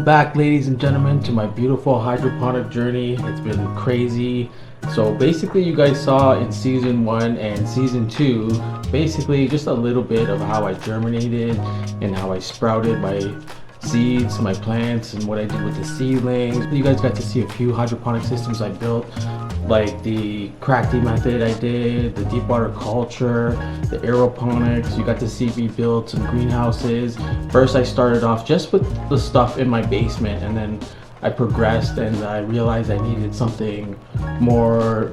back, ladies and gentlemen, to my beautiful hydroponic journey. It's been crazy. So basically you guys saw in season 1 and season 2 basically just a little bit of how I germinated and how I sprouted my seeds, my plants, and what I did with the seedlings. You guys got to see a few hydroponic systems I built, like the crafty method I did, the deep water culture, the aeroponics. You got to see me build some greenhouses. First I started off just with the stuff in my basement, and then I progressed and I realized I needed something more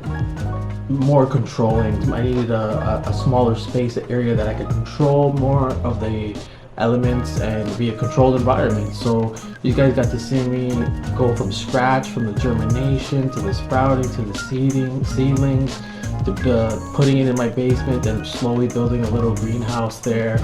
controlling. I needed a smaller space, an area that I could control more of the elements and be a controlled environment. So you guys got to see me go from scratch, from the germination to the sprouting to the seedlings, to putting it in my basement and slowly building a little greenhouse there.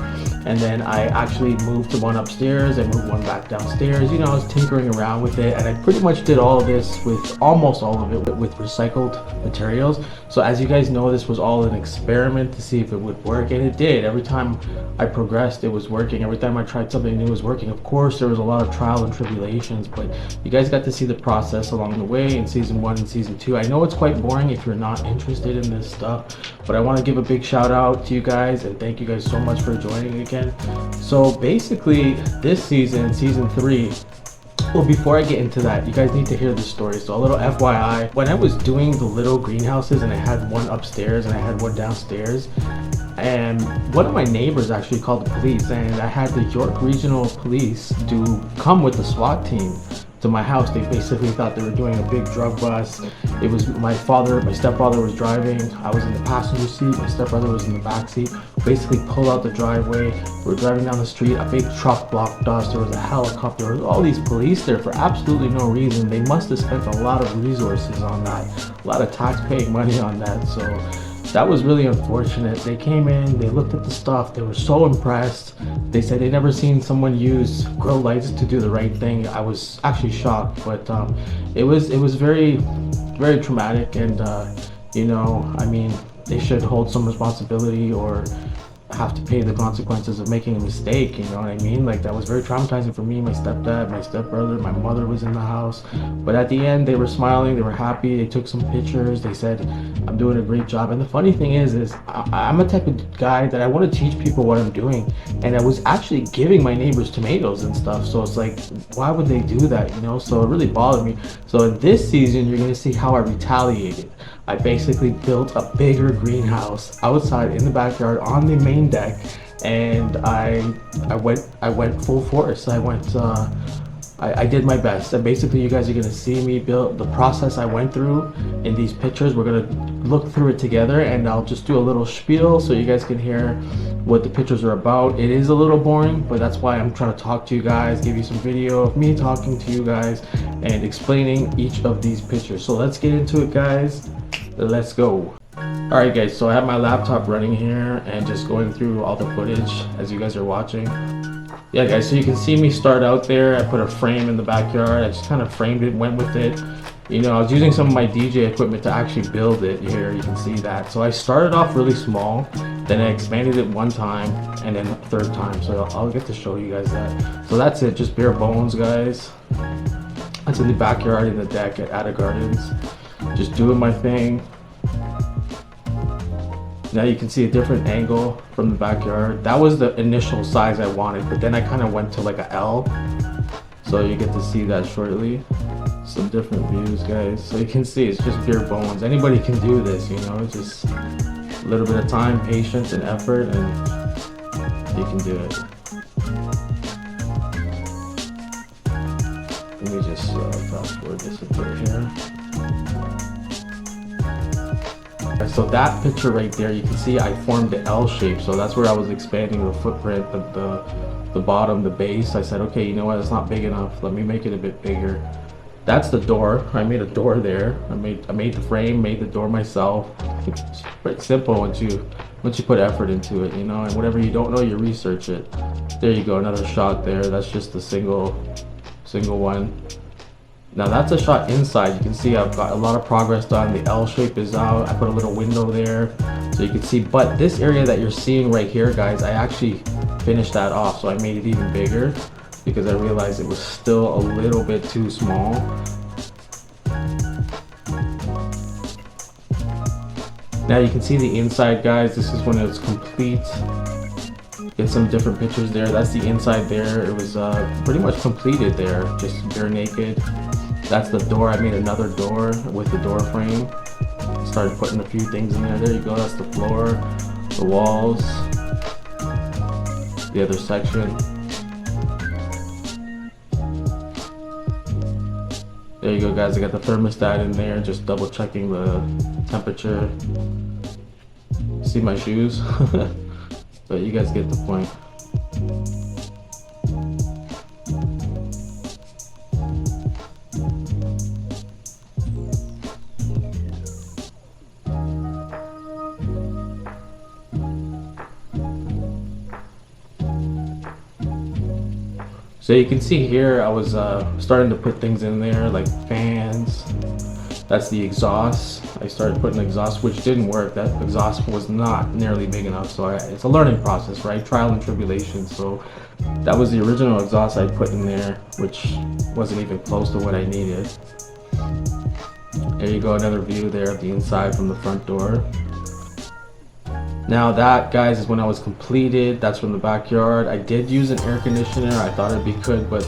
And then I actually moved to one upstairs and moved one back downstairs. You know, I was tinkering around with it, and I pretty much did all of this with almost all of it with recycled materials. So as you guys know, this was all an experiment to see if it would work, and it did. Every time I progressed, it was working. Every time I tried something new, it was working. Of course, there was a lot of trial and tribulations, but you guys got to see the process along the way in season 1 and season 2. I know it's quite boring if you're not interested in this stuff, but I want to give a big shout out to you guys and thank you guys so much for joining again. So basically this season 3, well, before I get into that, you guys need to hear the story. So a little FYI, when I was doing the little greenhouses, and I had one upstairs and I had one downstairs, and one of my neighbors actually called the police, and I had the York Regional Police to come with the SWAT team to my house. They basically thought they were doing a big drug bust. It was my stepfather was driving. I was in the passenger seat. My stepbrother was in the back seat. Basically pulled out the driveway. We're driving down the street. A big truck blocked us. There was a helicopter. There was all these police there for absolutely no reason. They must have spent a lot of resources on that, a lot of tax-paying money on that. So that was really unfortunate. They came in, they looked at the stuff, they were so impressed. They said they never seen someone use grow lights to do the right thing. I was actually shocked, but it was very, very traumatic, and you know, I mean, they should hold some responsibility or have to pay the consequences of making a mistake, you know what I mean? Like, that was very traumatizing for me, my stepdad, my stepbrother, my mother was in the house. But at the end, they were smiling, they were happy, they took some pictures, they said, I'm doing a great job. And the funny thing is I'm a type of guy that I want to teach people what I'm doing. And I was actually giving my neighbors tomatoes and stuff. So it's like, why would they do that, you know? So it really bothered me. So in this season, you're going to see how I retaliated. I basically built a bigger greenhouse outside in the backyard on the main deck, and I went full force. I did my best, and basically you guys are gonna see me build the process I went through in these pictures. We're gonna look through it together, and I'll just do a little spiel so you guys can hear what the pictures are about. It is a little boring, but that's why I'm trying to talk to you guys, give you some video of me talking to you guys and explaining each of these pictures. So let's get into it, guys. Let's go. Alright guys, so I have my laptop running here and just going through all the footage as you guys are watching. Yeah guys, so you can see me start out there. I put a frame in the backyard. I just kind of framed it, went with it. You know, I was using some of my DJ equipment to actually build it here. You can see that. So I started off really small, then I expanded it one time, and then a third time. So I'll get to show you guys that. So that's it, just bare bones, guys. That's in the backyard in the deck at Ada Gardens. Just doing my thing. Now you can see a different angle from the backyard. That was the initial size I wanted, but then I kind of went to like a L. So you get to see that shortly. Some different views, guys. So you can see it's just bare bones. Anybody can do this, you know, just a little bit of time, patience, and effort, and you can do it. Let me just fast forward this a bit here. So that picture right there, you can see I formed the L shape. So that's where I was expanding the footprint, the bottom, the base. I said, okay, you know what, it's not big enough. Let me make it a bit bigger. That's the door. I made a door there. I made the frame, made the door myself. It's pretty simple once you put effort into it, you know. And whatever you don't know, you research it. There you go, another shot there. That's just a single one. Now that's a shot inside. You can see I've got a lot of progress done. The L shape is out. I put a little window there so you can see. But this area that you're seeing right here, guys, I actually finished that off. So I made it even bigger. because I realized it was still a little bit too small. Now you can see the inside, guys. This is when it's complete. Get some different pictures there. That's the inside there. It was pretty much completed there, just bare naked. That's the door. I made another door with the door frame. Started putting a few things in there. There you go. That's the floor, the walls, the other section. There you go, guys. I got the thermostat in there, just double checking the temperature. See my shoes? But you guys get the point. So you can see here, I was starting to put things in there like fans. That's the exhaust. I started putting exhaust, which didn't work. That exhaust was not nearly big enough. So it's a learning process, right? Trial and tribulation. So that was the original exhaust I put in there, which wasn't even close to what I needed. There you go, another view there of the inside from the front door. Now that, guys, is when I was completed. That's from the backyard. I did use an air conditioner. I thought it'd be good, but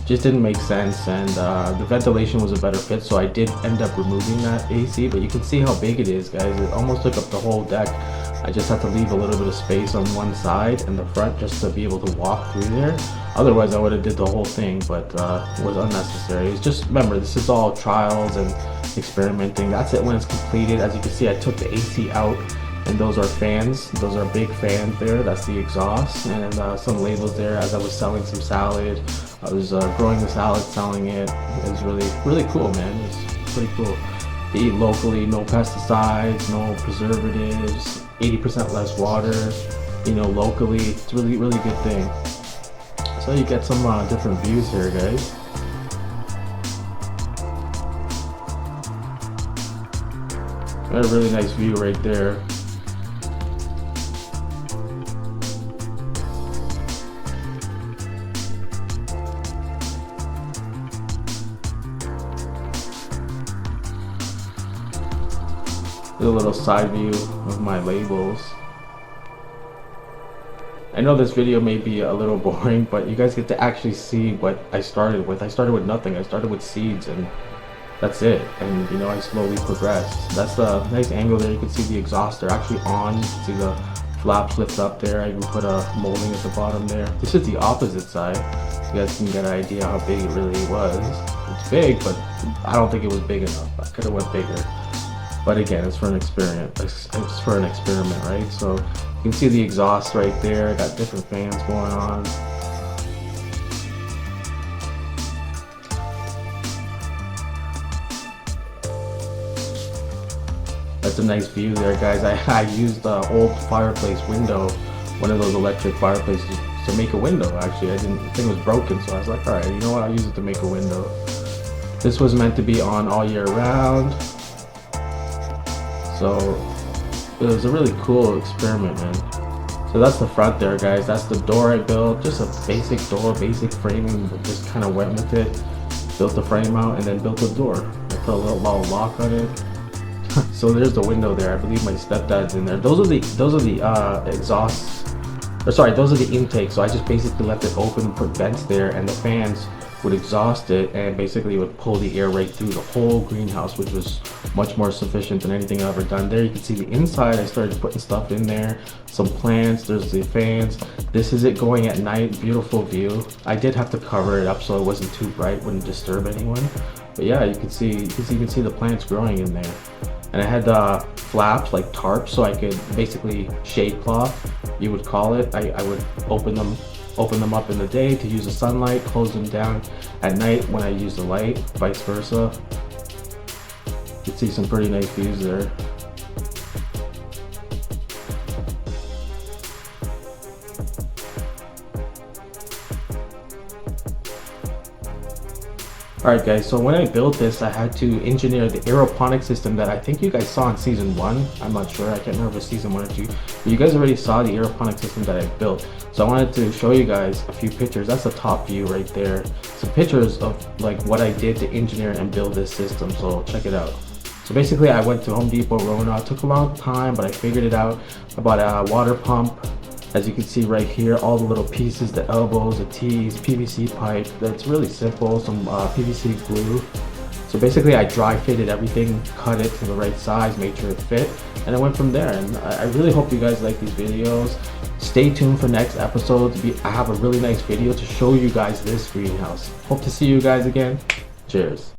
just didn't make sense, and the ventilation was a better fit, so I did end up removing that AC. But you can see how big it is, guys. It almost took up the whole deck. I just had to leave a little bit of space on one side and the front just to be able to walk through there. Otherwise I would have did the whole thing, but it was unnecessary. It's just, remember, this is all trials and experimenting. That's it when it's completed. As you can see, I took the AC out, and those are fans. Those are big fans there. That's the exhaust, and some labels there. As I was selling some salad, I was growing the salad, selling it. It was really cool, man. It's pretty cool. To eat locally, no pesticides, no preservatives, 80% less water, you know, locally. It's a really good thing. So you get some different views here, guys. Got a really nice view right there. A little side view of my labels. I know this video may be a little boring, but you guys get to actually see what I started with. I started with nothing. I started with seeds, and that's it. And you know, I slowly progressed. That's a nice angle there. You can see the exhaust. They're actually on. You can see the flaps lift up there. I even put a molding at the bottom there. This is the opposite side. You guys can get an idea how big it really was. It's big, but I don't think it was big enough. I could have went bigger. But again, it's for an experiment. It's for an experiment, right? So you can see the exhaust right there. I got different fans going on. That's a nice view there, guys. I used the old fireplace window, one of those electric fireplaces, to make a window. Actually, the thing was broken, so I was like, all right, you know what? I'll use it to make a window. This was meant to be on all year round. So it was a really cool experiment, man. So that's the front there, guys. That's the door I built. Just a basic door, basic framing. Just kind of went with it. Built the frame out and then built a door. I put a little lock on it. So there's the window there. I believe my stepdad's in there. Those are the exhausts. Or sorry, those are the intakes. So I just basically left it open and put vents there, and the fans would exhaust it and basically would pull the air right through the whole greenhouse, which was much more sufficient than anything I've ever done. There you can see the inside. I started putting stuff in there, some plants. There's the fans. This is it going at night. Beautiful view. I did have to cover it up so it wasn't too bright, wouldn't disturb anyone. But yeah, you can see the plants growing in there. And I had flaps like tarps, so I could basically shade cloth, you would call it. I would open them up in the day to use the sunlight, close them down at night when I use the light, vice versa. You can see some pretty nice views there. Alright guys, so when I built this, I had to engineer the aeroponic system that I think you guys saw in season 1. I'm not sure, I can't remember season 1 or 2. But you guys already saw the aeroponic system that I built. So I wanted to show you guys a few pictures. That's the top view right there. Some pictures of like what I did to engineer and build this system, so check it out. So basically I went to Home Depot, Rona. It took a long time, but I figured it out. I bought a water pump. As you can see right here, all the little pieces, the elbows, the T's, PVC pipe. That's really simple, some PVC glue. So basically I dry fitted everything, cut it to the right size, made sure it fit, and I went from there. And I really hope you guys like these videos. Stay tuned for next episode. I have a really nice video to show you guys this greenhouse. Hope to see you guys again. Cheers.